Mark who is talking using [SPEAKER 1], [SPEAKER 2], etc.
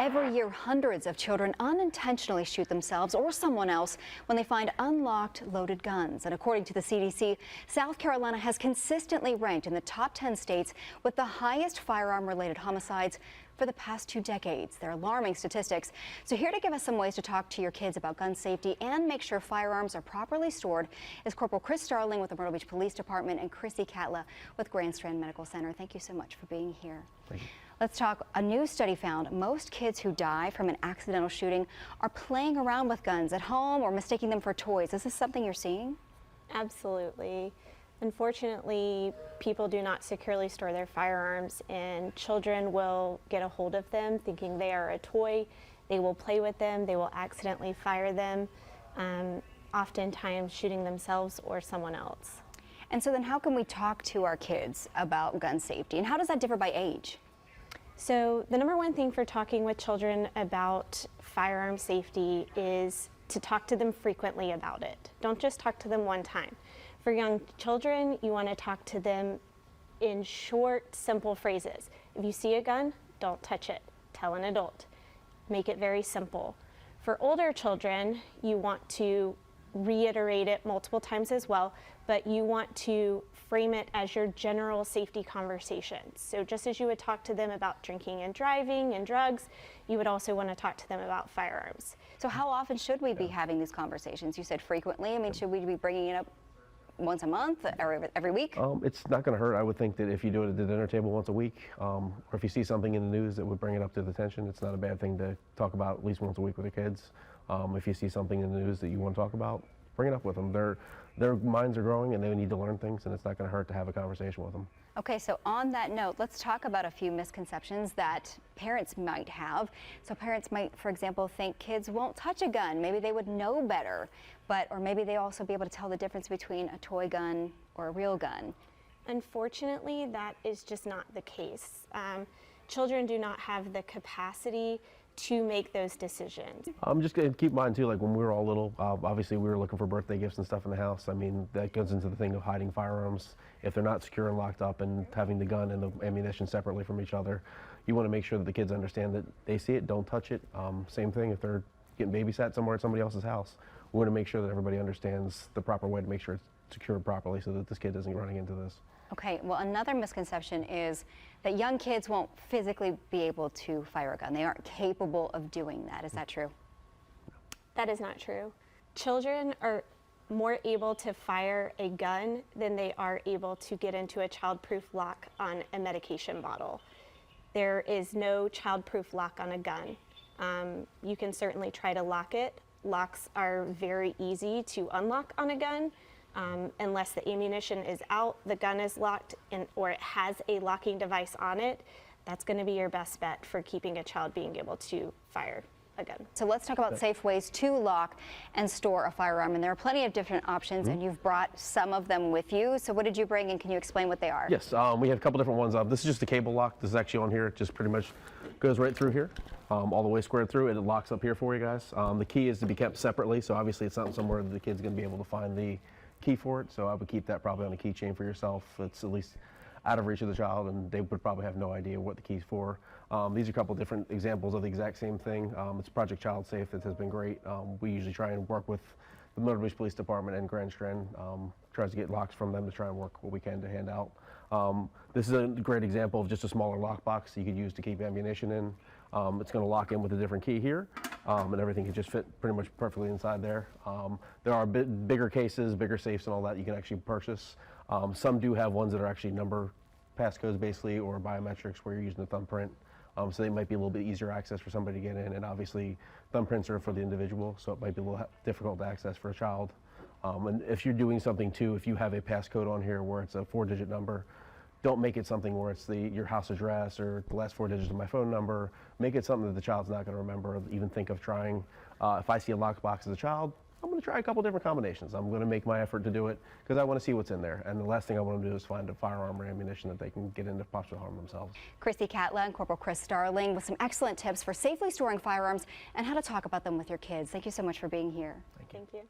[SPEAKER 1] Every year, hundreds of children unintentionally shoot themselves or someone else when they find unlocked loaded guns. And according to the CDC, South Carolina has consistently ranked in the top 10 states with the highest firearm-related homicides for the past 2 decades. They're alarming statistics. So here to give us some ways to talk to your kids about gun safety and make sure firearms are properly stored is Corporal Chris Starling with the Myrtle Beach Police Department and Chrissy Catla with Strand Medical Center. Thank you so much for being here.
[SPEAKER 2] Thank you.
[SPEAKER 1] Let's talk. A new study found most kids who die from an accidental shooting are playing around with guns at home or mistaking them for toys. Is this something you're seeing?
[SPEAKER 3] Absolutely. Unfortunately, people do not securely store their firearms, and children will get a hold of them thinking they are a toy. They will play with them. They will accidentally fire them, oftentimes shooting themselves or someone else.
[SPEAKER 1] And so then how can we talk to our kids about gun safety, and how does that differ by age?
[SPEAKER 3] So the number one thing for talking with children about firearm safety is to talk to them frequently about it. Don't just talk to them one time. For young children, you want to talk to them in short, simple phrases. If you see a gun, don't touch it. Tell an adult. Make it very simple. For older children, you want to reiterate it multiple times as well, but you want to frame it as your general safety conversations. So just as you would talk to them about drinking and driving and drugs, you would also want to talk to them about firearms.
[SPEAKER 1] So how often should we be having these conversations? You said frequently. I mean, should we be bringing it up once a month or every week?
[SPEAKER 2] It's not going to hurt. I would think that if you do it at the dinner table once a week, or if you see something in the news that would bring it up to the attention, it's not a bad thing to talk about at least once a week with your kids. If you see something in the news that you want to talk about, bring it up with them. Their minds are growing and they need to learn things, and it's not going to hurt to have a conversation with them.
[SPEAKER 1] Okay, so on that note, let's talk about a few misconceptions that parents might have. So parents might, for example, think kids won't touch a gun. Maybe they would know better, or maybe they also be able to tell the difference between a toy gun or a real gun.
[SPEAKER 3] Unfortunately, that is just not the case. Children do not have the capacity to make those decisions.
[SPEAKER 2] I'm just going to keep in mind too, like when we were all little, obviously we were looking for birthday gifts and stuff in the house. I mean, that goes into the thing of hiding firearms. If they're not secure and locked up and having the gun and the ammunition separately from each other, you want to make sure that the kids understand that they see it, don't touch it. Same thing if they're getting babysat somewhere at somebody else's house. We want to make sure that everybody understands the proper way to make sure it's secured properly so that this kid isn't running into this.
[SPEAKER 1] Okay, well, another misconception is that young kids won't physically be able to fire a gun. They aren't capable of doing that. Is that true?
[SPEAKER 3] That is not true. Children are more able to fire a gun than they are able to get into a child-proof lock on a medication bottle. There is no child-proof lock on a gun. You can certainly try to lock it. Locks are very easy to unlock on a gun. Unless the ammunition is out, the gun is locked, or it has a locking device on it, that's going to be your best bet for keeping a child being able to fire a gun.
[SPEAKER 1] So let's talk about safe ways to lock and store a firearm. And there are plenty of different options, and you've brought some of them with you. So what did you bring, and can you explain what they are?
[SPEAKER 2] Yes, we have a couple different ones. This is just a cable lock. This is actually on here. It just pretty much goes right through here, all the way squared through. It locks up here for you guys. The key is to be kept separately, so obviously it's not somewhere that the kid's going to be able to find the key for it, so I would keep that probably on a keychain for yourself. It's at least out of reach of the child, and they would probably have no idea what the key's for. These are a couple different examples of the exact same thing. It's Project Child Safe that has been great. We usually try and work with the Myrtle Beach Police Department and Strand, tries to get locks from them to try and work what we can to hand out. This is a great example of just a smaller lock box you could use to keep ammunition in. It's going to lock in with a different key here, and everything can just fit pretty much perfectly inside there. There are bigger cases, bigger safes and all that you can actually purchase. Some do have ones that are actually number passcodes basically, or biometrics where you're using a thumbprint. So they might be a little bit easier access for somebody to get in, and obviously thumbprints are for the individual, so it might be a little difficult to access for a child. And if you're doing something too, if you have a passcode on here where it's a 4-digit number, don't make it something where it's your house address or the last 4 digits of my phone number. Make it something that the child's not going to remember or even think of trying. If I see a lockbox as a child, I'm going to try a couple different combinations. I'm going to make my effort to do it because I want to see what's in there. And the last thing I want to do is find a firearm or ammunition that they can get into to possibly harm themselves.
[SPEAKER 1] Chrissy Catla and Corporal Chris Starling with some excellent tips for safely storing firearms and how to talk about them with your kids. Thank you so much for being here.
[SPEAKER 3] Thank you.